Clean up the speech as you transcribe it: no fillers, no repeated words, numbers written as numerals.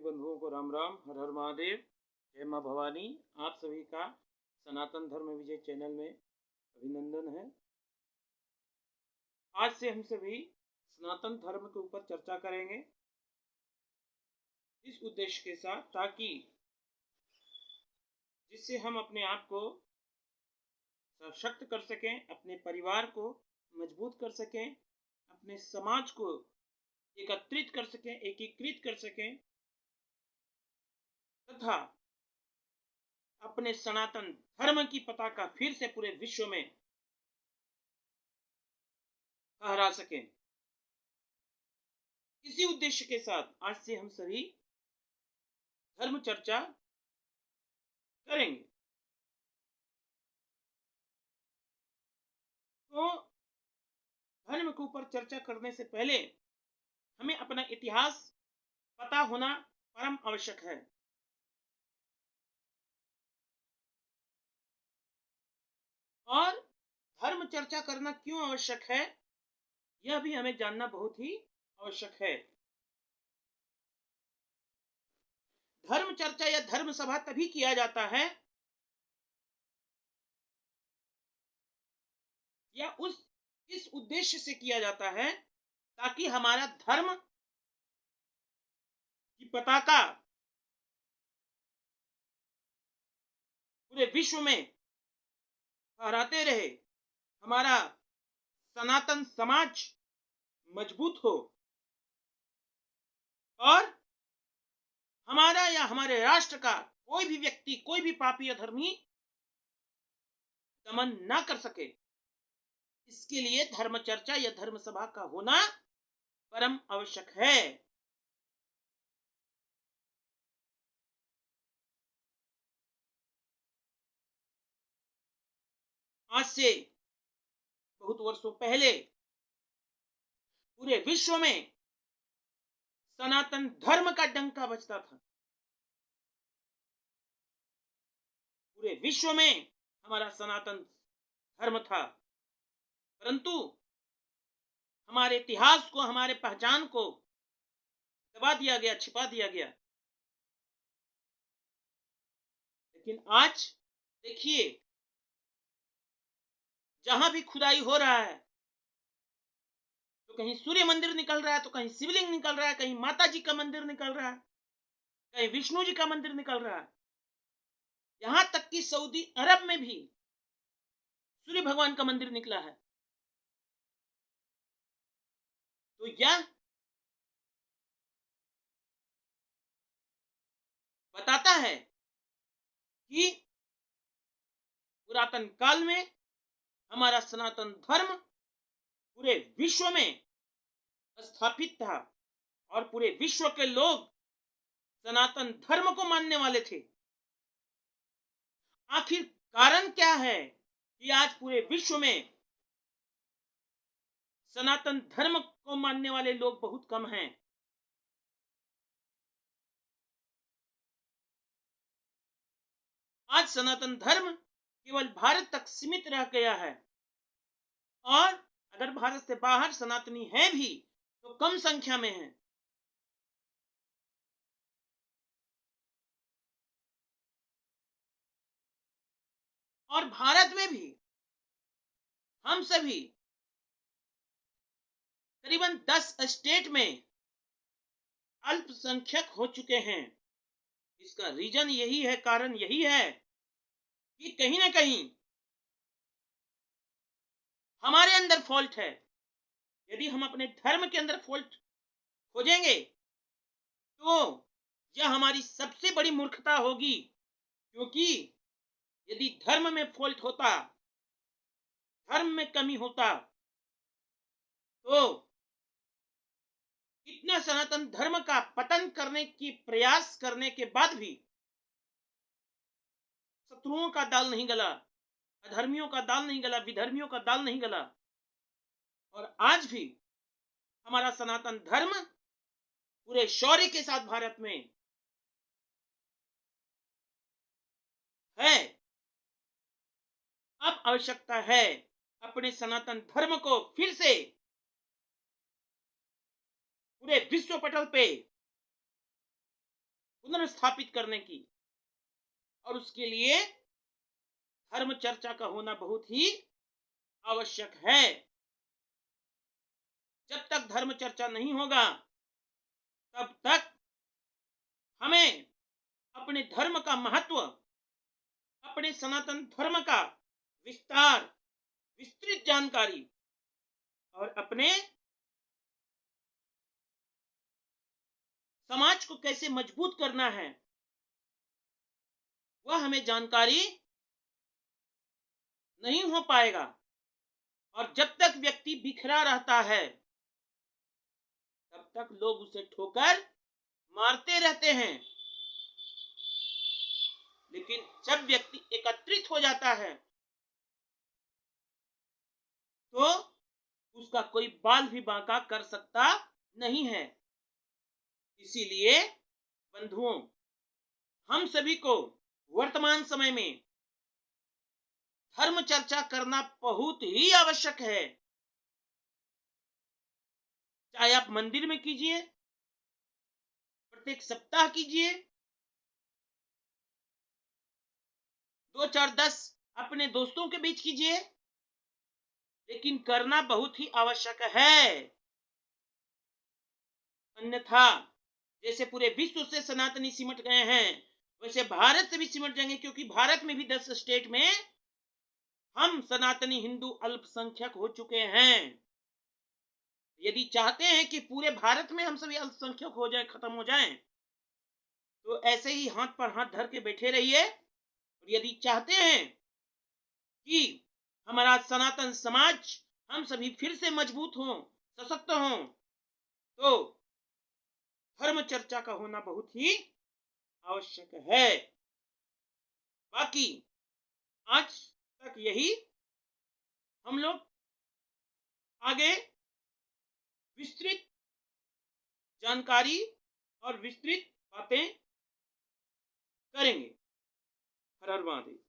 बंधुओं को राम राम, हर हर महादेव, जय माँ भवानी। आप सभी का सनातन धर्म विजय चैनल में अभिनंदन है। आज से हम सभी सनातन धर्म के ऊपर चर्चा करेंगे इस उद्देश्य के साथ, ताकि जिससे हम अपने आप को सशक्त कर सकें, अपने परिवार को मजबूत कर सकें, अपने समाज को एकत्रित कर सकें, एकीकृत कर सकें, तथा अपने सनातन धर्म की पताका फिर से पूरे विश्व में फहरा सकें। इसी उद्देश्य के साथ आज से हम सभी धर्म चर्चा करेंगे। तो धर्म के ऊपर चर्चा करने से पहले हमें अपना इतिहास पता होना परम आवश्यक है। और धर्म चर्चा करना क्यों आवश्यक है, यह भी हमें जानना बहुत ही आवश्यक है। धर्म चर्चा या धर्म सभा तभी किया जाता है या इस उद्देश्य से किया जाता है ताकि हमारा धर्म की पताका पूरे विश्व में फहराते रहे, हमारा सनातन समाज मजबूत हो और हमारा या हमारे राष्ट्र का कोई भी व्यक्ति, कोई भी पापी या धर्मी दमन ना कर सके। इसके लिए धर्म चर्चा या धर्म सभा का होना परम आवश्यक है। आज से बहुत वर्षों पहले पूरे विश्व में सनातन धर्म का डंका बजता था। पूरे विश्व में हमारा सनातन धर्म था, परंतु हमारे इतिहास को, हमारे पहचान को दबा दिया गया, छिपा दिया गया। लेकिन आज देखिए, जहां भी खुदाई हो रहा है तो कहीं सूर्य मंदिर निकल रहा है, तो कहीं शिवलिंग निकल रहा है, कहीं माता जी का मंदिर निकल रहा है, कहीं विष्णु जी का मंदिर निकल रहा है। यहां तक कि सऊदी अरब में भी सूर्य भगवान का मंदिर निकला है। तो यह बताता है कि पुरातन काल में हमारा सनातन धर्म पूरे विश्व में स्थापित था और पूरे विश्व के लोग सनातन धर्म को मानने वाले थे। आखिर कारण क्या है कि आज पूरे विश्व में सनातन धर्म को मानने वाले लोग बहुत कम हैं? आज सनातन धर्म केवल भारत तक सीमित रह गया है और अगर भारत से बाहर सनातनी हैं भी तो कम संख्या में हैं। और भारत में भी हम सभी करीबन 10 स्टेट में अल्पसंख्यक हो चुके हैं। इसका रीजन यही है, कारण यही है कि कहीं ना कहीं हमारे अंदर फॉल्ट है। यदि हम अपने धर्म के अंदर फॉल्ट खोजेंगे तो यह हमारी सबसे बड़ी मूर्खता होगी, क्योंकि यदि धर्म में फॉल्ट होता, धर्म में कमी होता, तो इतना सनातन धर्म का पतन करने की प्रयास करने के बाद भी शत्रुओं का दाल नहीं गला, अधर्मियों का दाल नहीं गला, विधर्मियों का दाल नहीं गला। और आज भी हमारा सनातन धर्म पूरे शौर्य के साथ भारत में है। अब आवश्यकता है अपने सनातन धर्म को फिर से पूरे विश्व पटल पे पुनर्स्थापित करने की, और उसके लिए धर्म चर्चा का होना बहुत ही आवश्यक है। जब तक धर्म चर्चा नहीं होगा तब तक हमें अपने धर्म का महत्व, अपने सनातन धर्म का विस्तार, विस्तृत जानकारी और अपने समाज को कैसे मजबूत करना है, वह हमें जानकारी नहीं हो पाएगा। और जब तक व्यक्ति बिखरा रहता है तब तक लोग उसे ठोकर मारते रहते हैं। लेकिन जब व्यक्ति एकत्रित हो जाता है तो उसका कोई बाल भी बांका कर सकता नहीं है। इसीलिए बंधुओं, हम सभी को वर्तमान समय में धर्म चर्चा करना बहुत ही आवश्यक है। चाहे आप मंदिर में कीजिए, प्रत्येक सप्ताह कीजिए, 2 4 10 अपने दोस्तों के बीच कीजिए, लेकिन करना बहुत ही आवश्यक है। अन्यथा जैसे पूरे विश्व से सनातनी सिमट गए हैं, वैसे भारत से भी सिमट जाएंगे, क्योंकि भारत में भी 10 स्टेट में हम सनातनी हिंदू अल्पसंख्यक हो चुके हैं। यदि चाहते हैं कि पूरे भारत में हम सभी अल्पसंख्यक हो जाए, खत्म हो जाएं, तो ऐसे ही हाथ पर हाथ धर के बैठे रहिए। और यदि चाहते हैं कि हमारा सनातन समाज, हम सभी फिर से मजबूत हों, सशक्त हों, तो धर्म चर्चा का होना बहुत ही आवश्यक है। बाकी आज तक यही हम लोग आगे विस्तृत जानकारी और विस्तृत बातें करेंगे। हर हर महादेव।